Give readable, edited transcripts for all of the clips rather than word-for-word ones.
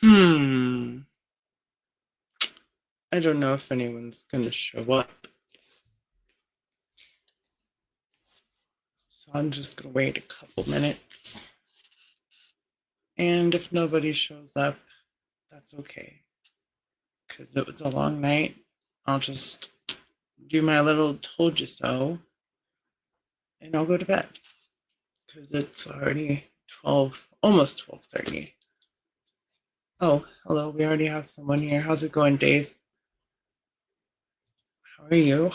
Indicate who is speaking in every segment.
Speaker 1: Hmm. I don't know if anyone's gonna show up, so I'm just gonna wait a couple minutes. And if nobody shows up, that's okay, because it was a long night. I'll just do my little told you so, and I'll go to bed, because it's already 12, almost 12:30. Oh, hello, we already have someone here. How's it going, Dave? How are you?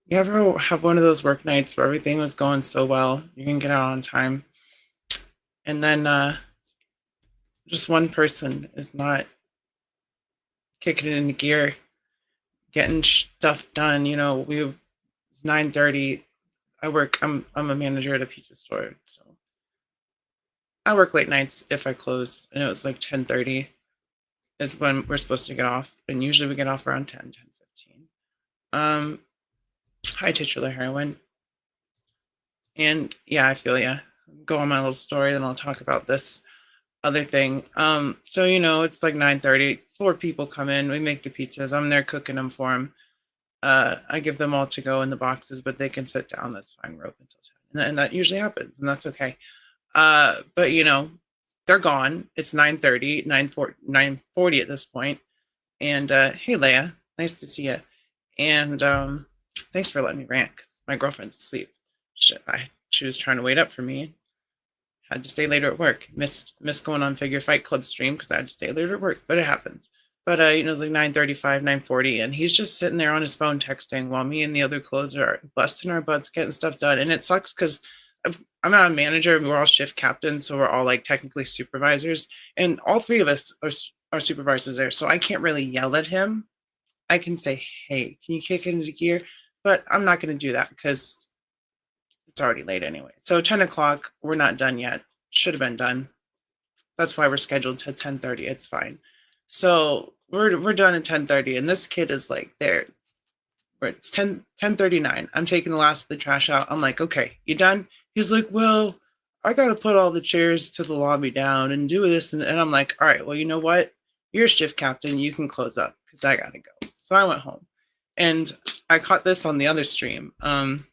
Speaker 1: You ever have one of those work nights where everything was going so well, you can get out on time, and then just one person is not kicking it into gear, getting stuff done. It's 9:30. I'm a manager at a pizza store, so I work late nights if I close, and it was like 10:30 is when we're supposed to get off, and usually we get off around 10:15. Um, High titular heroin, and yeah, I feel ya. Go on my little story, then I'll talk about this other thing. So it's like 9:30. Four people come in. We make the pizzas. I'm there cooking them for them. I give them all to go in the boxes, but they can sit down. That's fine. We're open until 10, and that usually happens, and that's okay. But they're gone. It's 9:30, 9:40 at this point. And hey, Leia, nice to see you. And thanks for letting me rant because my girlfriend's asleep. She was trying to wait up for me. Had to stay later at work. Missed going on Figure Fight Club stream because I had to stay later at work, but it happens. But it's like 9:35, 9:40, and he's just sitting there on his phone texting while me and the other closer are busting our butts getting stuff done. And it sucks because I'm not a manager. We're all shift captains, so we're all like technically supervisors, and all three of us are supervisors there. So I can't really yell at him. I can say, "Hey, can you kick it into gear?" But I'm not going to do that because it's already late anyway. So 10 o'clock, we're not done yet. Should have been done. That's why we're scheduled to 10:30. It's fine. So we're done at 10:30, and this kid is like there. It's 10:39. I'm taking the last of the trash out. I'm like, okay, you done? He's like, well, I gotta put all the chairs to the lobby down and do this, and I'm like, all right, well, you know what? You're a shift captain. You can close up because I gotta go. So I went home, and I caught this on the other stream. On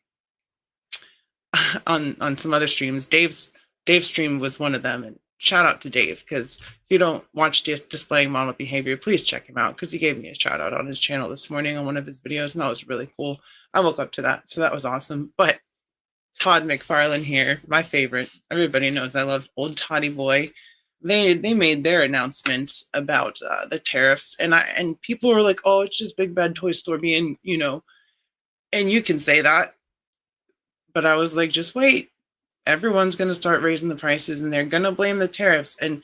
Speaker 1: some other streams. Dave's stream was one of them, and shout out to Dave because if you don't watch Displaying Model Behavior, please check him out because he gave me a shout out on his channel this morning on one of his videos, and that was really cool. I woke up to that, so that was awesome. But Todd McFarlane here, my favorite. Everybody knows I love old Toddy boy. They made their announcements about the tariffs, and people were like, "Oh, it's just Big Bad Toy Store being, and you can say that, but I was like, just wait. Everyone's going to start raising the prices and they're going to blame the tariffs, and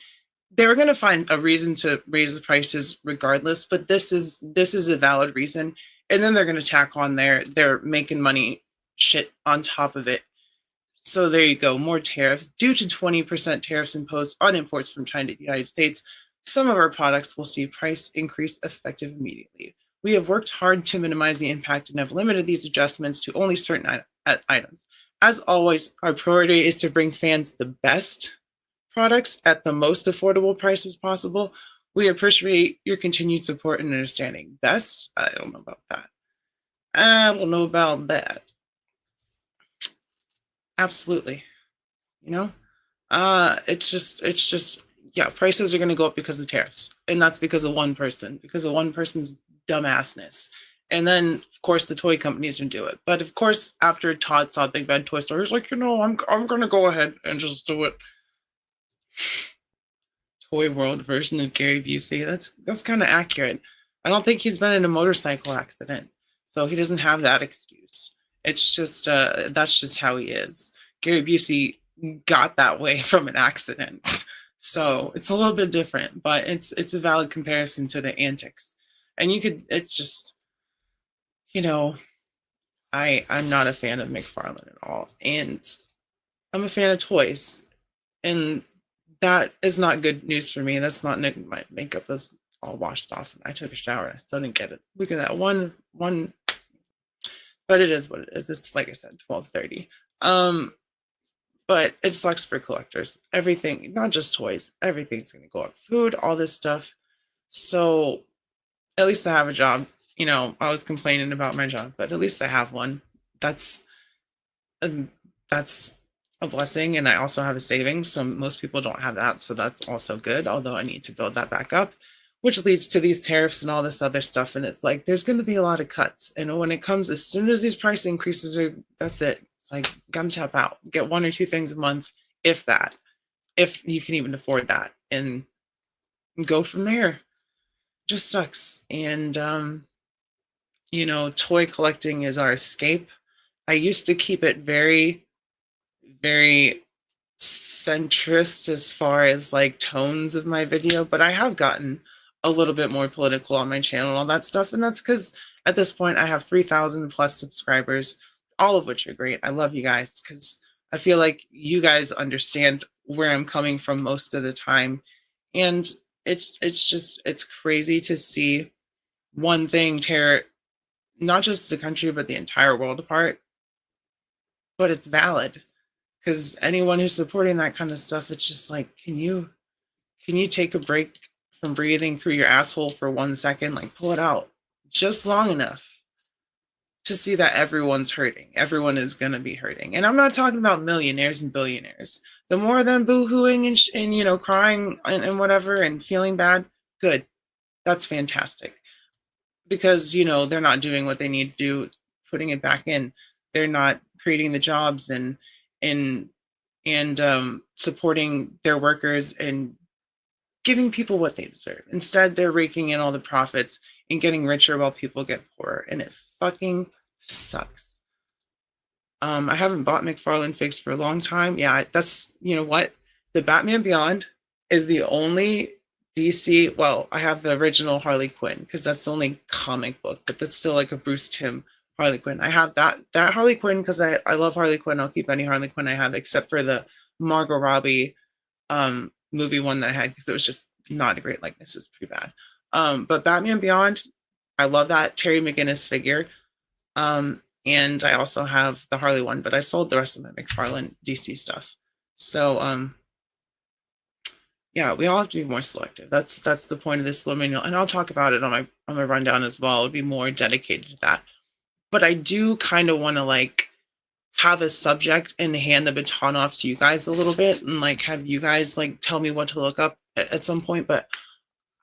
Speaker 1: they're going to find a reason to raise the prices regardless, but this is a valid reason, and then they're going to tack on their making money shit on top of it. So there you go, more tariffs. Due to 20% tariffs imposed on imports from China to the United States, some of our products will see price increase effective immediately. We have worked hard to minimize the impact and have limited these adjustments to only certain items. As always, our priority is to bring fans the best products at the most affordable prices possible. We appreciate your continued support and understanding. Best? I don't know about that. I don't know about that. Absolutely. You know? It's just yeah, prices are gonna go up because of tariffs. And that's because of one person's dumbassness. And then of course the toy companies would do it. But of course, after Todd saw Big Bad Toy Store, he's like, I'm gonna go ahead and just do it. Toy World version of Gary Busey. That's kind of accurate. I don't think he's been in a motorcycle accident, so he doesn't have that excuse. It's just that's just how he is. Gary Busey got that way from an accident, so it's a little bit different, but it's a valid comparison to the antics. And you could, it's just you know, I'm not a fan of McFarlane at all, and I'm a fan of toys, and that is not good news for me. That's not my makeup is all washed off. I took a shower and I still didn't get it. Look at that one, but it is what it is. It's like I said, 12:30. Um, But it sucks for collectors. Everything, not just toys, everything's going to go up. Food, all this stuff. So at least I have a job. I was complaining about my job, but at least I have one. That's a, that's a blessing. And I also have a savings. So most people don't have that. So that's also good. Although I need to build that back up, which leads to these tariffs and all this other stuff. And it's like, there's going to be a lot of cuts. And when it comes, as soon as these price increases are, that's it. It's like, gotta tap out, get one or two things a month, if that, if you can even afford that, and go from there. Just sucks. And, toy collecting is our escape. I used to keep it very, very centrist as far as like tones of my video, but I have gotten a little bit more political on my channel and all that stuff. And that's because at this point I have 3,000 plus subscribers, all of which are great. I love you guys because I feel like you guys understand where I'm coming from most of the time. And it's crazy to see one thing tear not just the country, but the entire world apart. But it's valid because anyone who's supporting that kind of stuff, it's just like, can you take a break from breathing through your asshole for 1 second? Like, pull it out just long enough to see that everyone's hurting. Everyone is going to be hurting. And I'm not talking about millionaires and billionaires. The more of them boo-hooing and crying and whatever and feeling bad, good. That's fantastic. Because, they're not doing what they need to do, putting it back in. They're not creating the jobs and supporting their workers and giving people what they deserve. Instead, they're raking in all the profits and getting richer while people get poorer. And it fucking sucks. I haven't bought McFarlane figs for a long time. Yeah, that's, what? The Batman Beyond is the only DC, well, I have the original Harley Quinn because that's the only comic book, but that's still like a Bruce Timm Harley Quinn. I have that Harley Quinn because I love Harley Quinn. I'll keep any Harley Quinn I have except for the Margot Robbie movie one that I had because it was just not a great likeness. It's pretty bad. But Batman Beyond, I love that Terry McGinnis figure. And I also have the Harley one, but I sold the rest of my McFarlane DC stuff. So yeah, we all have to be more selective. That's the point of this little manual, and I'll talk about it on my rundown as well. I'll be more dedicated to that. But I do kind of want to like have a subject and hand the baton off to you guys a little bit and like have you guys like tell me what to look up at some point. But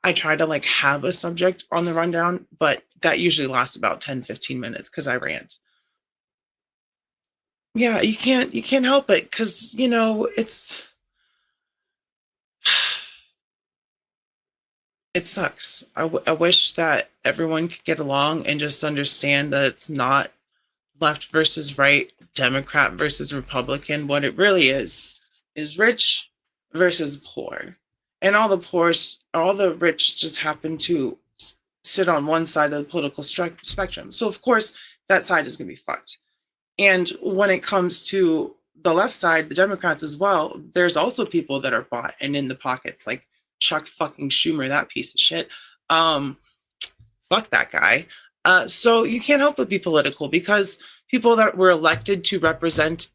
Speaker 1: I try to like have a subject on the rundown, but that usually lasts about 10-15 minutes because I rant. Yeah, you can't help it because it sucks. I wish that everyone could get along and just understand that it's not left versus right, Democrat versus Republican. What it really is rich versus poor. And all the rich just happen to sit on one side of the political spectrum. So, of course, that side is going to be fucked. And when it comes to the left side, the Democrats as well, there's also people that are bought and in the pockets, like Chuck fucking Schumer, that piece of shit. Fuck that guy. So you can't help but be political because people that were elected to represent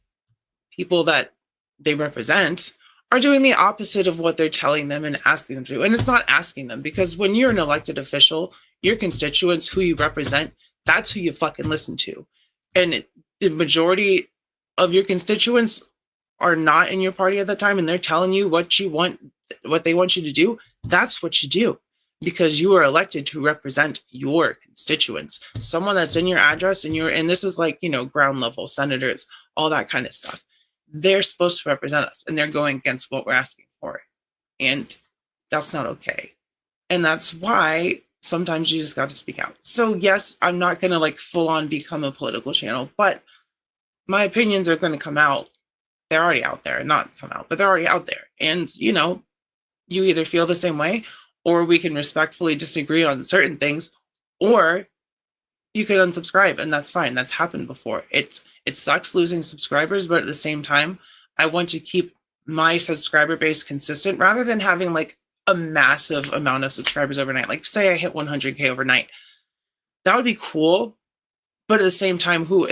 Speaker 1: people that they represent are doing the opposite of what they're telling them and asking them to do. And it's not asking them because when you're an elected official, your constituents who you represent, that's who you fucking listen to. And the majority of your constituents are not in your party at the time and they're telling you what they want you to do. That's what you do because you are elected to represent your constituents, someone that's in your address and this is like, ground level senators, all that kind of stuff. They're supposed to represent us and they're going against what we're asking for. And that's not okay. And that's why sometimes you just got to speak out. So yes, I'm not going to like full on become a political channel, but my opinions are going to come out. They're already out there, not come out, but they're already out there. And, you either feel the same way or we can respectfully disagree on certain things, or you could unsubscribe and that's fine. That's happened before. It sucks losing subscribers, but at the same time, I want to keep my subscriber base consistent rather than having like a massive amount of subscribers overnight. Like say I hit 100K overnight. That would be cool, but at the same time, who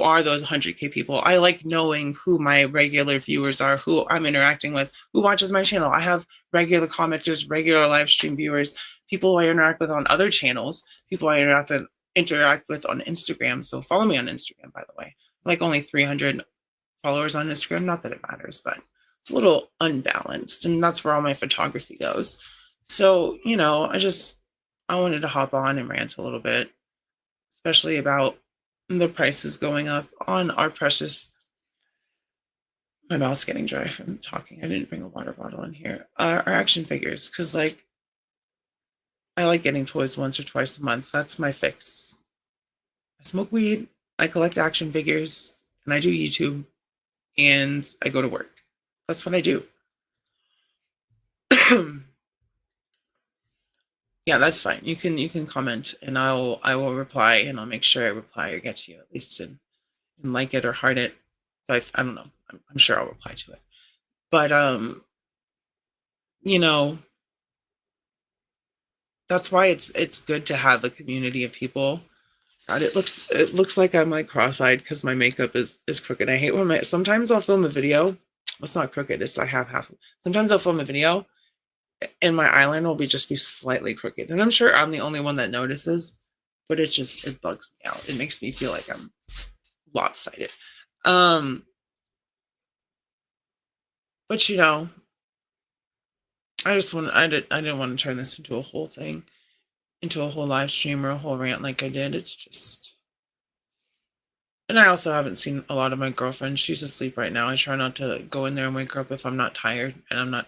Speaker 1: are those 100K people? I like knowing who my regular viewers are, who I'm interacting with, who watches my channel. I have regular commenters, regular live stream viewers, people I interact with on other channels, people I interact with on Instagram. So follow me on Instagram, by the way. Like only 300 followers on Instagram. Not that it matters, but it's a little unbalanced, and that's where all my photography goes. So, I wanted to hop on and rant a little bit, especially about the prices going up on our precious. My mouth's getting dry from talking. I didn't bring a water bottle in here. Our action figures, because I like getting toys once or twice a month. That's my fix. I smoke weed, I collect action figures, and I do YouTube, and I go to work. That's what I do. Yeah, that's fine. You can comment, and I will reply, and I'll make sure I reply or get to you at least, and like it or heart it. But I don't know. I'm sure I'll reply to it. But you know, that's why it's good to have a community of people. God, it looks like I'm like cross-eyed because my makeup is crooked. I hate when sometimes I'll film a video. It's not crooked. It's I have half. Sometimes I'll film a video and my eyeliner will just be slightly crooked, and I'm sure I'm the only one that notices. But it bugs me out. It makes me feel like I'm lopsided. Um, but I didn't want to turn this into a whole thing, into a whole live stream or a whole rant like I did. It's just, and I also haven't seen a lot of my girlfriend. She's asleep right now. I try not to go in there and wake her up if I'm not tired, and I'm not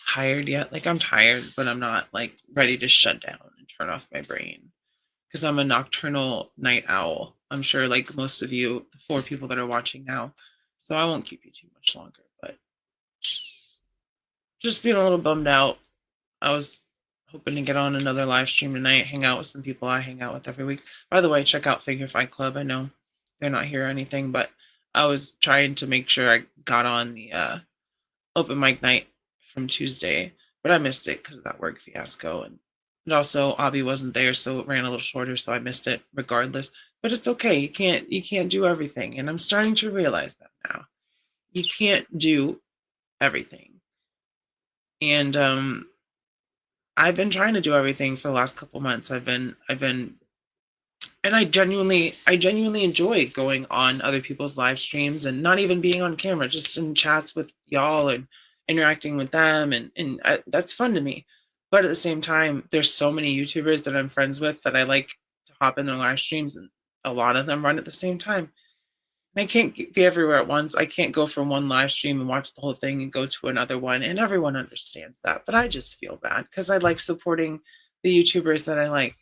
Speaker 1: tired yet. Like I'm tired, but I'm not like ready to shut down and turn off my brain because I'm a nocturnal night owl. I'm sure like most of you, the 4 people that are watching now. So I won't keep you too much longer, but just feeling a little bummed out. I was hoping to get on another live stream tonight, hang out with some people I hang out with every week. By the way, check out Figure Fight Club. I know they're not here or anything, but I was trying to make sure I got on the open mic night from Tuesday, but I missed it because of that work fiasco. And also Abby wasn't there, so it ran a little shorter, so I missed it regardless. But it's okay. You can't do everything. And I'm starting to realize that now. You can't do everything. And I've been trying to do everything for the last couple months. I've been and I genuinely enjoy going on other people's live streams and not even being on camera, just in chats with y'all and interacting with them, and that's fun to me. But at the same time, there's so many YouTubers that I'm friends with that I like to hop in their live streams, and a lot of them run at the same time. And I can't be everywhere at once. I can't go from one live stream and watch the whole thing and go to another one, and everyone understands that. But I just feel bad because I like supporting the YouTubers that I like.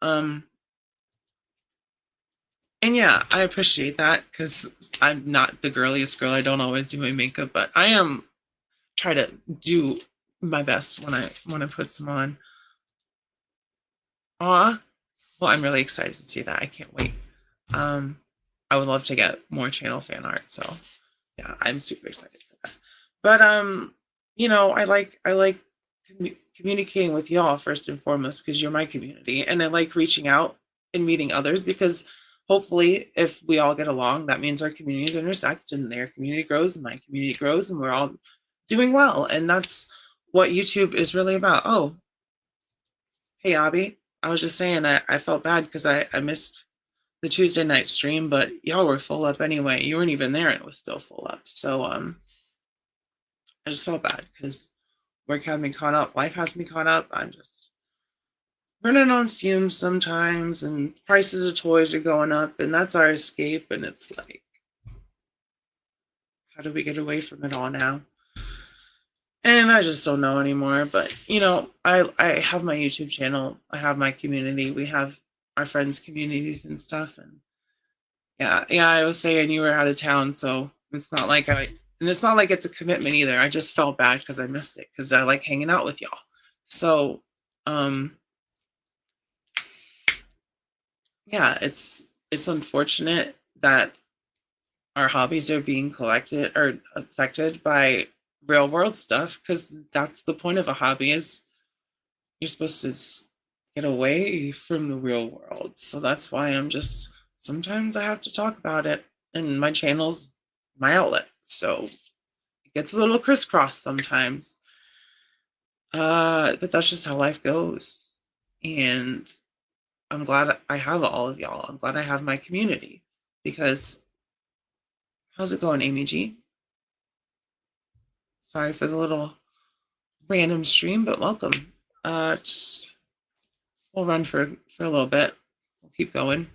Speaker 1: Um, and yeah, I appreciate that because I'm not the girliest girl. I don't always do my makeup, but I am try to do my best when I put some on. Aw, well, I'm really excited to see that. I can't wait. Um, I would love to get more channel fan art. So yeah, I'm super excited for that. But I like communicating with y'all first and foremost because you're my community, and I like reaching out and meeting others because hopefully, if we all get along, that means our communities intersect and their community grows and my community grows, and we're all doing well. And that's what YouTube is really about. Oh, hey, Abby. I was just saying I felt bad because I missed the Tuesday night stream, but y'all were full up anyway. You weren't even there and it was still full up. So I just felt bad because work had me caught up, life has me caught up. I'm just running on fumes sometimes, and prices of toys are going up, and that's our escape. And it's like, how do we get away from it all now? And I just don't know anymore. But I have my YouTube channel, I have my community, we have our friends' communities and stuff. And yeah, I was saying you were out of town, so it's not like it's a commitment either. I just felt bad because I missed it because I like hanging out with y'all. So, yeah, it's unfortunate that our hobbies are being collected or affected by real world stuff because that's the point of a hobby is you're supposed to get away from the real world. So that's why I'm just sometimes I have to talk about it, and my channel's my outlet. So it gets a little crisscrossed sometimes. But that's just how life goes. And I'm glad I have all of y'all. I'm glad I have my community because how's it going, Amy G? Sorry for the little random stream, but welcome. Just we'll run for a little bit. We'll keep going.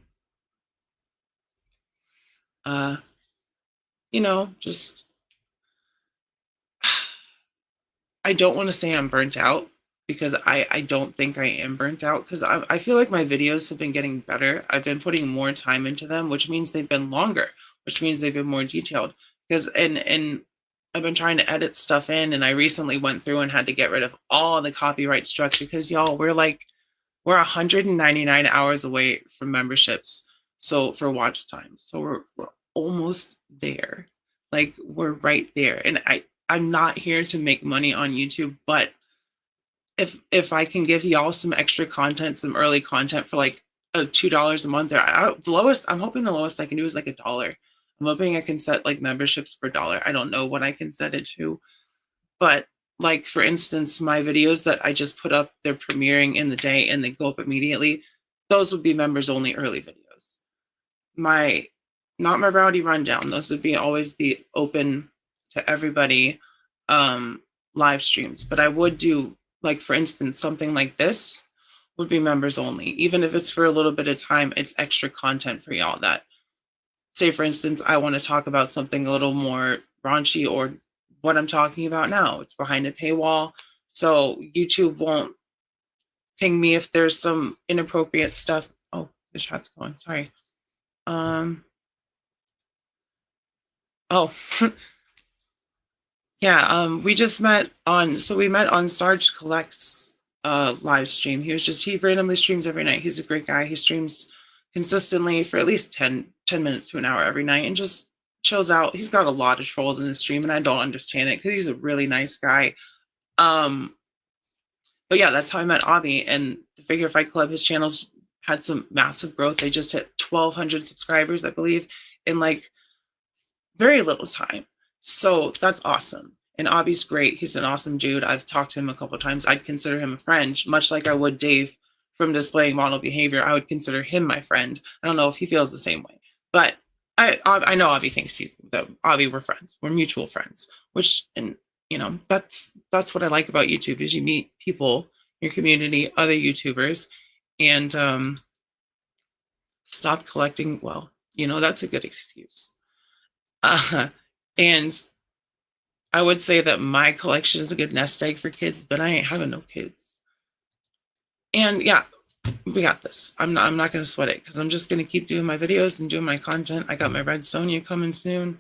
Speaker 1: Uh, just I don't want to say I'm burnt out because I don't think I am burnt out because I feel like my videos have been getting better. I've been putting more time into them, which means they've been longer, which means they've been more detailed. Because and I've been trying to edit stuff in, and I recently went through and had to get rid of all the copyright struck because y'all, we're 199 hours away from memberships. So for watch time, so we're almost there. Like we're right there, and I'm not here to make money on YouTube, but if I can give y'all some extra content, some early content for like $2 a month, or the lowest, I'm hoping the lowest I can do is like $1. I'm hoping I can set like memberships for $1. I don't know what I can set it to, but like for instance, my videos that I just put up, they're premiering in the day and they go up immediately. Those would be members only early videos. My not my rowdy rundown. Those would be always be open to everybody live streams. But I would do like for instance something like this would be members only. Even if it's for a little bit of time, it's extra content for y'all that say for instance I want to talk about something a little more raunchy or what I'm talking about now. It's behind a paywall. So YouTube won't ping me if there's some inappropriate stuff. Oh, the chat's going. Sorry. Oh, yeah. We just met on. So we met on Sarge Collect's live stream. He randomly streams every night. He's a great guy. He streams consistently for at least 10 minutes to an hour every night and just chills out. He's got a lot of trolls in his stream, and I don't understand it because he's a really nice guy. But yeah, that's how I met Abby and the Figure Fight Club. His channel's had some massive growth. They just hit 1,200 subscribers, I believe, in like very little time. So that's awesome. And Abby's great. He's an awesome dude. I've talked to him a couple of times. I'd consider him a friend, much like I would Dave from Displaying Model Behavior. I would consider him my friend. I don't know if he feels the same way, but I know Abby thinks Abby, we're friends. We're mutual friends, which, and that's what I like about YouTube is you meet people, your community, other YouTubers, and stop collecting. Well, that's a good excuse. And I would say that my collection is a good nest egg for kids, but I ain't having no kids. And yeah, we got this. I'm not going to sweat it because I'm just going to keep doing my videos and doing my content. I got my Red Sonja coming soon.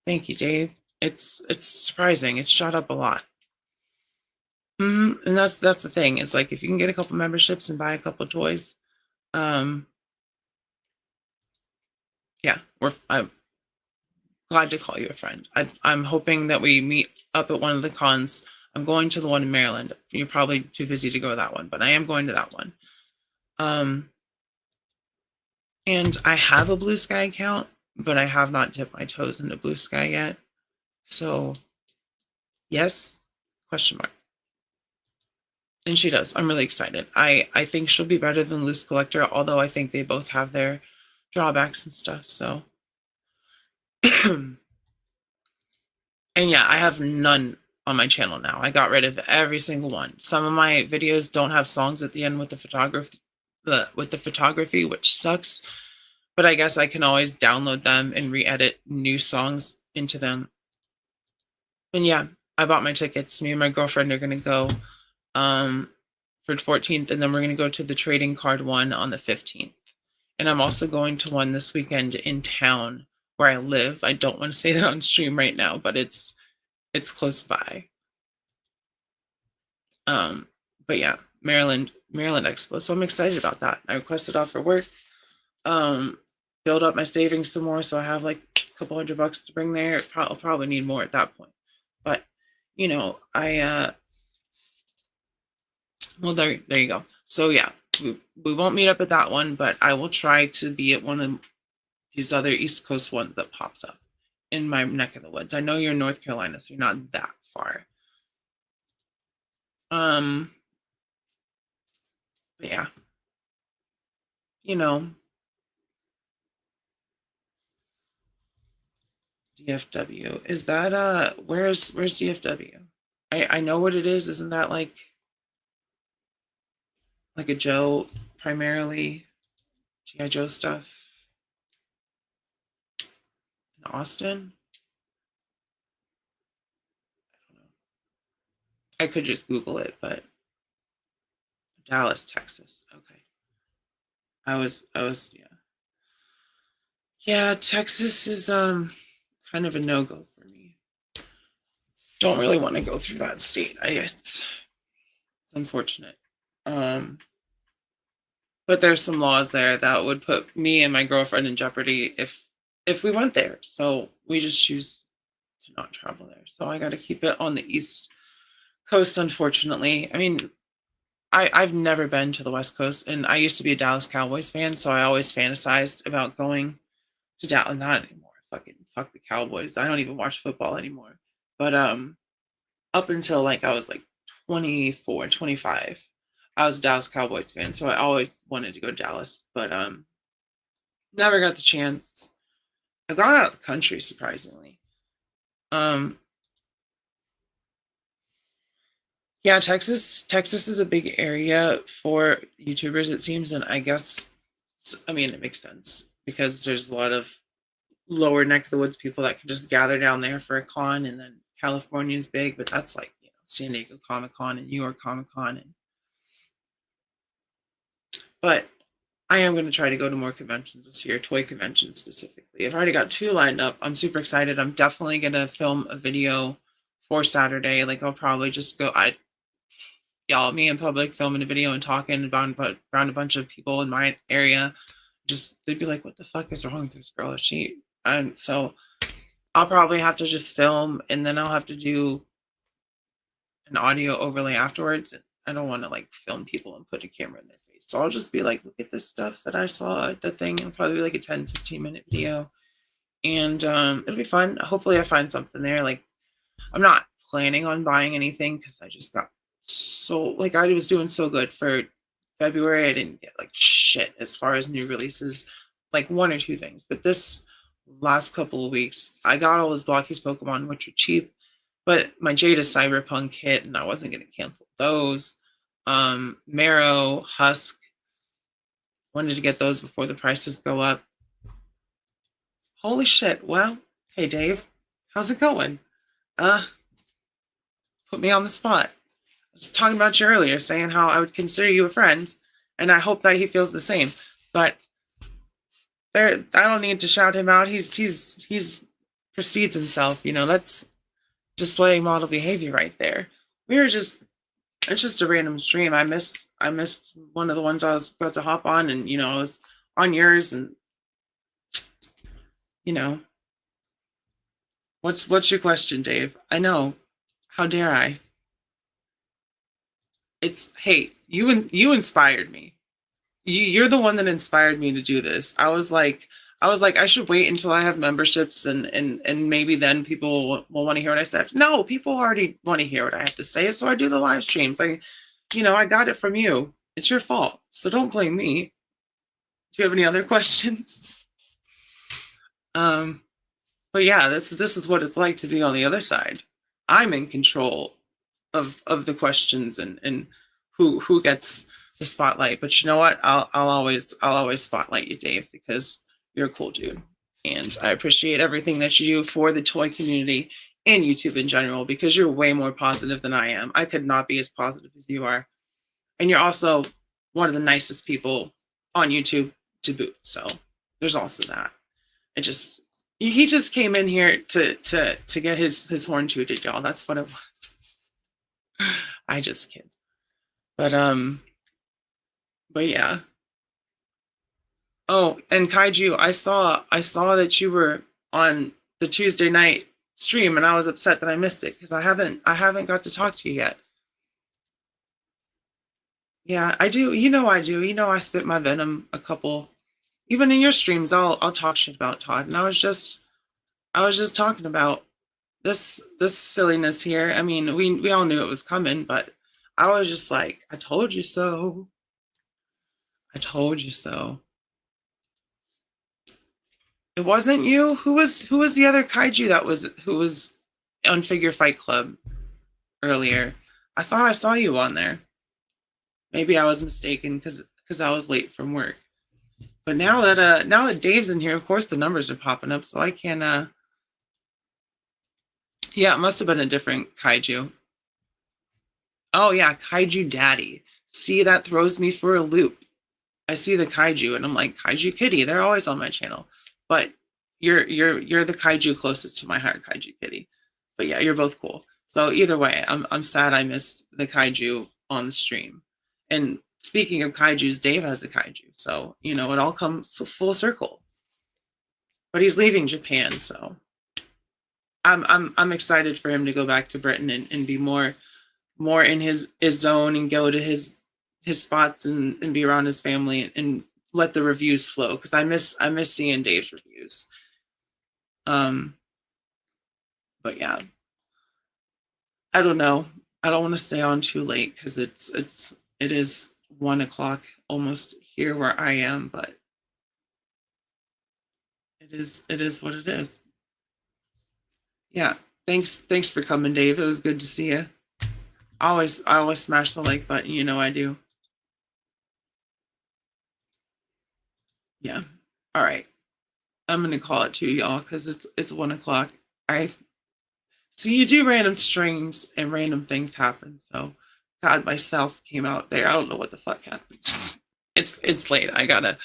Speaker 1: Thank you, Dave. It's surprising. It's shot up a lot. And that's the thing. It's like if you can get a couple memberships and buy a couple toys, yeah, I'm glad to call you a friend. I'm hoping that we meet up at one of the cons. I'm going to the one in Maryland. You're probably too busy to go to that one, but I am going to that one. And I have a Blue Sky account, but I have not dipped my toes into Blue Sky yet. So, yes, question mark. And she does. I'm really excited. I think she'll be better than Loose Collector, although I think they both have their drawbacks and stuff. So, and yeah, I have none on my channel now. I got rid of every single one. Some of my videos don't have songs at the end with the photography, which sucks. But I guess I can always download them and re-edit new songs into them. And yeah, I bought my tickets. Me and my girlfriend are gonna go for 14th, and then we're gonna go to the trading card one on the 15th. And I'm also going to one this weekend in town where I live. I don't want to say that on stream right now, but it's close by. But yeah, Maryland Expo. So I'm excited about that. I requested off for work. Build up my savings some more, so I have like a couple $100 to bring there. I'll probably need more at that point. But well, there you go. So yeah, we won't meet up at that one, but I will try to be at one of these other East Coast ones that pops up in my neck of the woods. I know you're in North Carolina, so you're not that far. Um, but yeah, you know, DFW. Is that where's DFW? I know what it is. Isn't that like a Joe primarily GI Joe stuff in Austin? I don't know. I could just Google it, but Dallas, Texas. Okay. I was yeah. Yeah, Texas is kind of a no-go for me. Don't really want to go through that state. It's unfortunate. Um but there's some laws there that would put me and my girlfriend in jeopardy if we went there. So we just choose to not travel there. So I got to keep it on the East Coast, unfortunately. I mean, I've never been to the West Coast, and I used to be a Dallas Cowboys fan, so I always fantasized about going to Dallas. Not anymore. Fucking fuck the Cowboys. I don't even watch football anymore. But up until like I was like 24, 25, I was a Dallas Cowboys fan, so I always wanted to go to Dallas, but never got the chance. I've gone out of the country surprisingly. Um, yeah, Texas is a big area for YouTubers, it seems, and I guess I mean it makes sense because there's a lot of lower neck of the woods people that can just gather down there for a con, and then California is big, but that's like San Diego Comic Con and New York Comic Con, and but I am going to try to go to more conventions this year, toy conventions specifically. I've already got two lined up. I'm super excited. I'm definitely going to film a video for Saturday. Like I'll probably just go, I y'all, me in public filming a video and talking about around a bunch of people in my area. Just they'd be like, "What the fuck is wrong with this girl? Is she?" And so I'll probably have to just film, and then I'll have to do an audio overlay afterwards. I don't want to like film people and put a camera in their face. So I'll just be like, look at this stuff that I saw at the thing. It'll probably be like a 10, 15-minute video. And it'll be fun. Hopefully I find something there. Like I'm not planning on buying anything because I just got so like I was doing so good for February. I didn't get like shit as far as new releases, like one or two things. But this last couple of weeks, I got all those Blockies Pokemon, which are cheap. But my Jada Cyberpunk hit, and I wasn't going to cancel those. Marrow, Husk, wanted to get those before the prices go up. Holy shit. Well, hey, Dave, how's it going? Uh, Put me on the spot. I was talking about you earlier, saying how I would consider you a friend, and I hope that he feels the same. But there, I don't need to shout him out. He's precedes himself. That's displaying model behavior right there. We were just It's just a random stream. I missed one of the ones I was about to hop on, and I was on yours, and you know what's your question, Dave? I know. How dare I? It's hey, you inspired me. You're the one that inspired me to do this. I was like I should wait until I have memberships, and maybe then people will want to hear what I said. No, people already want to hear what I have to say, so I do the live streams. I got it from you. It's your fault, so don't blame me. Do you have any other questions? Um, but yeah, this is what it's like to be on the other side. I'm in control of the questions, and who gets the spotlight. But you know what? I'll always spotlight you, Dave, because you're a cool dude, and I appreciate everything that you do for the toy community and YouTube in general, because you're way more positive than I am. I could not be as positive as you are, and you're also one of the nicest people on YouTube to boot. So there's also that. I just he just came in here to get his horn tooted, y'all. That's what it was. I just kid. But but yeah. Oh, and Kaiju, I saw that you were on the Tuesday night stream, and I was upset that I missed it because I haven't got to talk to you yet. Yeah, I do. I do. I spit my venom a couple Even in your streams, I'll talk shit about Todd. And I was just talking about this silliness here. I mean, we all knew it was coming, but I was just like, I told you so. I told you so. It wasn't you. Who was the other kaiju that was who was on Figure Fight Club earlier? I thought I saw you on there. Maybe I was mistaken because I was late from work. But now that Dave's in here, of course the numbers are popping up, so I can yeah, it must have been a different kaiju. Oh yeah, Kaiju Daddy. See, that throws me for a loop. I see the kaiju and I'm like, Kaiju Kitty, they're always on my channel. But you're the kaiju closest to my heart, Kaiju Kitty. But yeah, you're both cool. So either way, I'm sad I missed the kaiju on the stream. And speaking of kaijus, Dave has a kaiju. So, you know, it all comes full circle. But he's leaving Japan, so I'm excited for him to go back to Britain and be more in his zone and go to his spots and be around his family and let the reviews flow because I miss seeing Dave's reviews. Um, but yeah, I don't know. I don't want to stay on too late because it is 1 o'clock almost here where I am, but it is what it is. Yeah. Thanks for coming, Dave. It was good to see you. I always smash the like button. You know I do. Yeah. All right. I'm gonna call it to y'all because it's 1 o'clock. I see you do random streams and random things happen. So God myself came out there. I don't know what the fuck happened. It's late. I gotta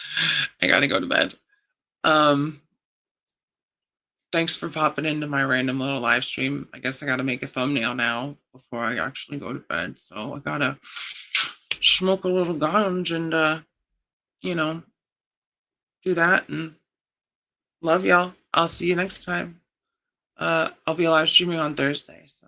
Speaker 1: go to bed. Um Thanks for popping into my random little live stream. I guess I gotta make a thumbnail now before I actually go to bed. So I gotta smoke a little ganj and you know, do that and love y'all. I'll see you next time. I'll be live streaming on Thursday. So